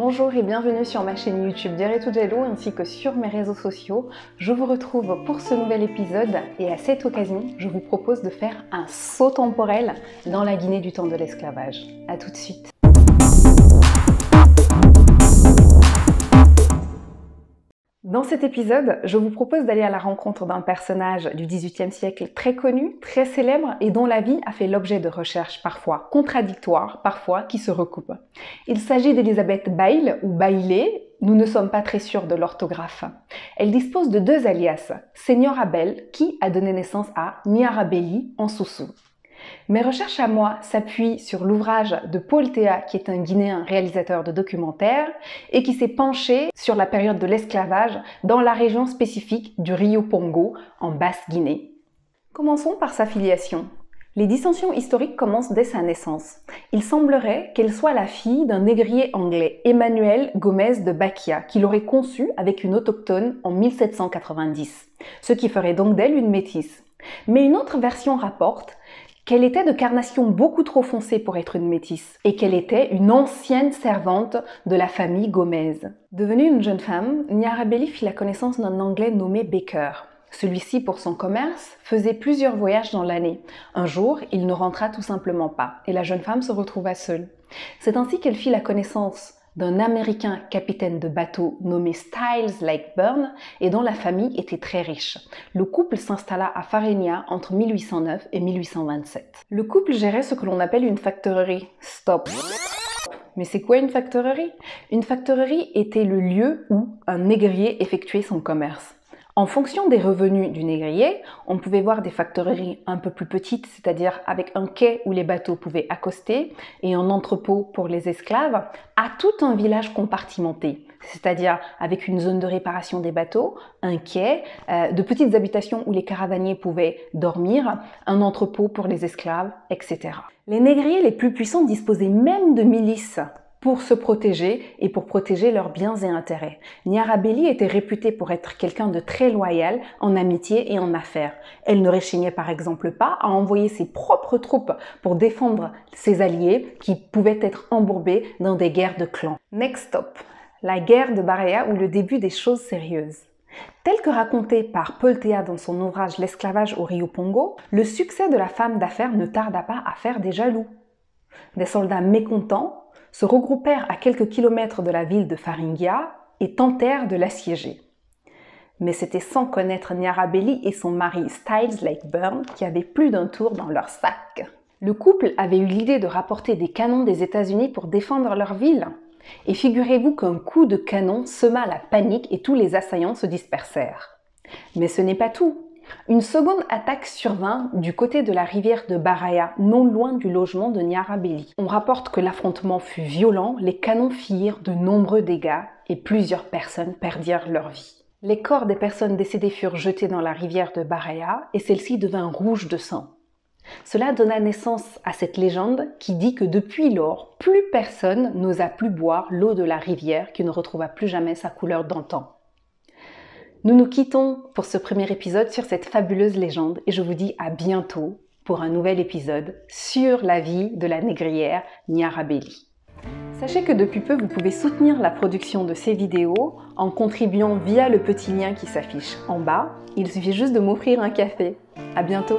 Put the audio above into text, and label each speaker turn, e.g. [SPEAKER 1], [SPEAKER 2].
[SPEAKER 1] Bonjour et bienvenue sur ma chaîne YouTube Direto Jello ainsi que sur mes réseaux sociaux. Je vous retrouve pour ce nouvel épisode et à cette occasion, je vous propose de faire un saut temporel dans la Guinée du temps de l'esclavage. A tout de suite. Dans cet épisode, je vous propose d'aller à la rencontre d'un personnage du XVIIIe siècle très connu, très célèbre et dont la vie a fait l'objet de recherches parfois contradictoires, parfois qui se recoupent. Il s'agit d'Elizabeth Bayle ou Bailey, nous ne sommes pas très sûrs de l'orthographe. Elle dispose de deux alias, Señora Bell qui a donné naissance à Nyarabelli en Soussou. Mes recherches à moi s'appuient sur l'ouvrage de Paul Théa, qui est un Guinéen réalisateur de documentaires et qui s'est penché sur la période de l'esclavage dans la région spécifique du Rio Pongo, en Basse-Guinée. Commençons par sa filiation. Les dissensions historiques commencent dès sa naissance. Il semblerait qu'elle soit la fille d'un négrier anglais, Emmanuel Gomez de Bakia, qui l'aurait conçue avec une autochtone en 1790, ce qui ferait donc d'elle une métisse. Mais une autre version rapporte qu'elle était de carnation beaucoup trop foncée pour être une métisse et qu'elle était une ancienne servante de la famille Gomez. Devenue une jeune femme, Nyarabelli fit la connaissance d'un Anglais nommé Baker. Celui-ci, pour son commerce, faisait plusieurs voyages dans l'année. Un jour, il ne rentra tout simplement pas et la jeune femme se retrouva seule. C'est ainsi qu'elle fit la connaissance d'un Américain capitaine de bateau nommé Styles Lakeburn et dont la famille était très riche. Le couple s'installa à Farénia entre 1809 et 1827. Le couple gérait ce que l'on appelle une factorerie. Stop. Mais c'est quoi une factorerie? Une factorerie était le lieu où un négrier effectuait son commerce. En fonction des revenus du négrier, on pouvait voir des factoreries un peu plus petites, c'est-à-dire avec un quai où les bateaux pouvaient accoster et un entrepôt pour les esclaves, à tout un village compartimenté, c'est-à-dire avec une zone de réparation des bateaux, un quai, de petites habitations où les caravaniers pouvaient dormir, un entrepôt pour les esclaves, etc. Les négriers les plus puissants disposaient même de milices pour se protéger et pour protéger leurs biens et intérêts. Nyarabelli était réputée pour être quelqu'un de très loyal en amitié et en affaires. Elle ne rechignait par exemple pas à envoyer ses propres troupes pour défendre ses alliés qui pouvaient être embourbés dans des guerres de clans. Next stop, la guerre de Baraya ou le début des choses sérieuses. Tel que raconté par Paul Théa dans son ouvrage L'esclavage au Rio Pongo, le succès de la femme d'affaires ne tarda pas à faire des jaloux. Des soldats mécontents se regroupèrent à quelques kilomètres de la ville de Faringia et tentèrent de l'assiéger. Mais c'était sans connaître Nyarabelli et son mari Styles Lakeburn qui avaient plus d'un tour dans leur sac. Le couple avait eu l'idée de rapporter des canons des États-Unis pour défendre leur ville. Et figurez-vous qu'un coup de canon sema la panique et tous les assaillants se dispersèrent. Mais ce n'est pas tout. Une seconde attaque survint du côté de la rivière de Baraya, non loin du logement de Nyarabelli. On rapporte que l'affrontement fut violent, les canons firent de nombreux dégâts et plusieurs personnes perdirent leur vie. Les corps des personnes décédées furent jetés dans la rivière de Baraya et celle-ci devint rouge de sang. Cela donna naissance à cette légende qui dit que depuis lors, plus personne n'osa plus boire l'eau de la rivière qui ne retrouva plus jamais sa couleur d'antan. Nous nous quittons pour ce premier épisode sur cette fabuleuse légende et je vous dis à bientôt pour un nouvel épisode sur la vie de la négrière Nyarabelli. Sachez que depuis peu, vous pouvez soutenir la production de ces vidéos en contribuant via le petit lien qui s'affiche en bas. Il suffit juste de m'offrir un café. À bientôt!